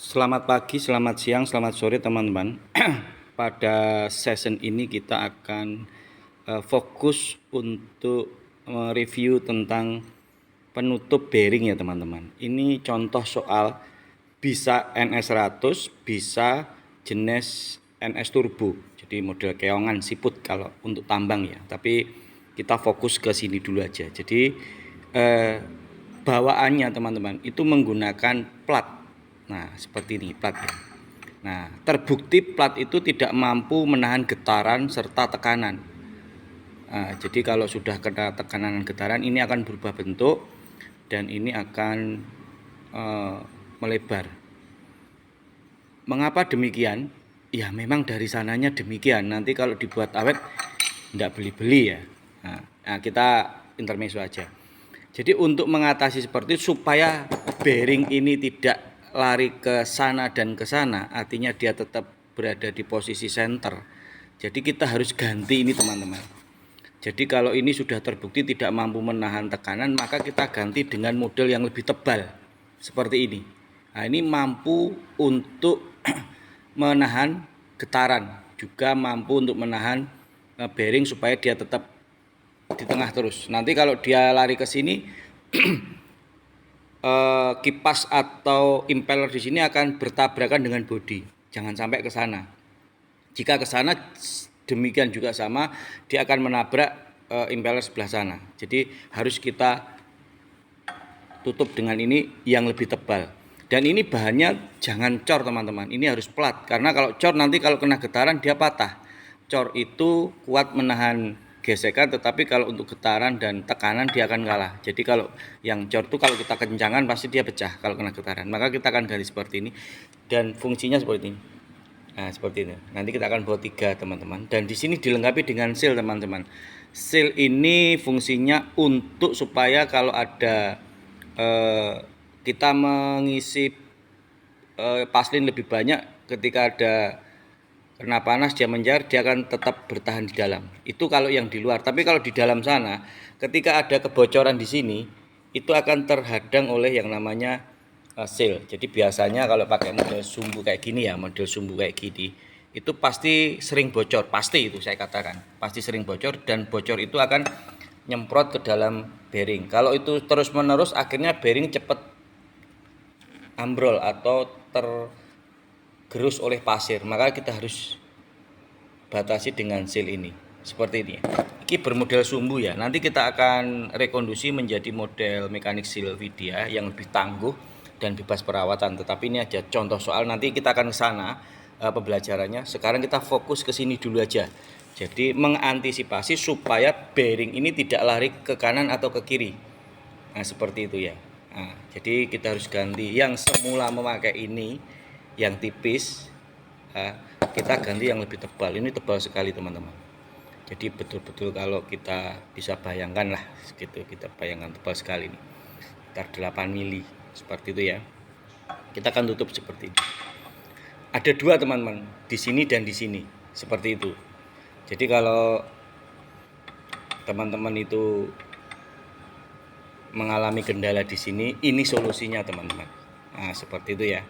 Selamat pagi, selamat siang, selamat sore teman-teman. Pada session ini kita akan fokus untuk mereview tentang penutup bearing ya teman-teman. Ini contoh soal bisa NS100, bisa jenis NS Turbo. Jadi model keongan siput kalau untuk tambang ya. Tapi kita fokus ke sini dulu aja. Jadi bawaannya teman-teman itu menggunakan plat. Nah, seperti ini plat ya. Nah, terbukti plat itu tidak mampu menahan getaran serta tekanan. Nah, jadi kalau sudah kena tekanan dan getaran ini akan berubah bentuk dan ini akan melebar. Mengapa demikian? Ya memang dari sananya demikian. Nanti kalau dibuat awet tidak beli-beli ya. Nah, kita intermezzo aja. Jadi untuk mengatasi seperti itu supaya bearing ini tidak lari ke sana dan ke sana, artinya dia tetap berada di posisi center. Jadi kita harus ganti ini teman-teman. Jadi kalau ini sudah terbukti tidak mampu menahan tekanan, maka kita ganti dengan model yang lebih tebal seperti ini. Nah, ini mampu untuk menahan getaran, juga mampu untuk menahan bearing supaya dia tetap di tengah terus. Nanti kalau dia lari ke sini kipas atau impeller di sini akan bertabrakan dengan bodi. Jangan sampai ke sana. Jika ke sana demikian juga sama, dia akan menabrak impeller sebelah sana. Jadi harus kita tutup dengan ini yang lebih tebal. Dan ini bahannya jangan cor teman-teman. Ini harus plat karena kalau cor nanti kalau kena getaran dia patah. Cor itu kuat menahan gesekan, tetapi kalau untuk getaran dan tekanan dia akan kalah. Jadi kalau yang cor itu kalau kita kencangan pasti dia pecah kalau kena getaran. Maka kita akan ganti seperti ini dan fungsinya seperti ini. Nah, seperti ini. Nanti kita akan bawa 3 teman-teman. Dan di sini dilengkapi dengan seal teman-teman. Seal ini fungsinya untuk supaya kalau ada kita mengisi paslin lebih banyak, ketika ada kena panas dia mencair, dia akan tetap bertahan di dalam. Itu kalau yang di luar. Tapi kalau di dalam sana, ketika ada kebocoran di sini, itu akan terhadang oleh yang namanya seal. Jadi biasanya kalau pakai model sumbu kayak gini ya, model sumbu kayak gini, itu pasti sering bocor. Pasti itu saya katakan, pasti sering bocor dan bocor itu akan nyemprot ke dalam bearing. Kalau itu terus-menerus akhirnya bearing cepat ambrol atau tergerus oleh pasir. Maka kita harus batasi dengan seal ini. Seperti ini. Ini bermodel sumbu ya. Nanti kita akan rekonduksi menjadi model mekanik seal Vidya yang lebih tangguh dan bebas perawatan. Tetapi ini aja contoh soal, nanti kita akan ke sana pembelajarannya. Sekarang kita fokus ke sini dulu aja. Jadi mengantisipasi supaya bearing ini tidak lari ke kanan atau ke kiri. Nah, seperti itu ya. Nah, jadi kita harus ganti yang semula memakai ini yang tipis, kita ganti yang lebih tebal. Ini tebal sekali teman-teman. Jadi betul-betul kalau kita bisa bayangkan lah, gitu, kita bayangkan tebal sekali ini. Sekitar 8 mili seperti itu ya. Kita akan tutup seperti ini. Ada 2 teman-teman, di sini dan di sini, seperti itu. Jadi kalau teman-teman itu mengalami kendala di sini, ini solusinya teman-teman. Nah, seperti itu ya.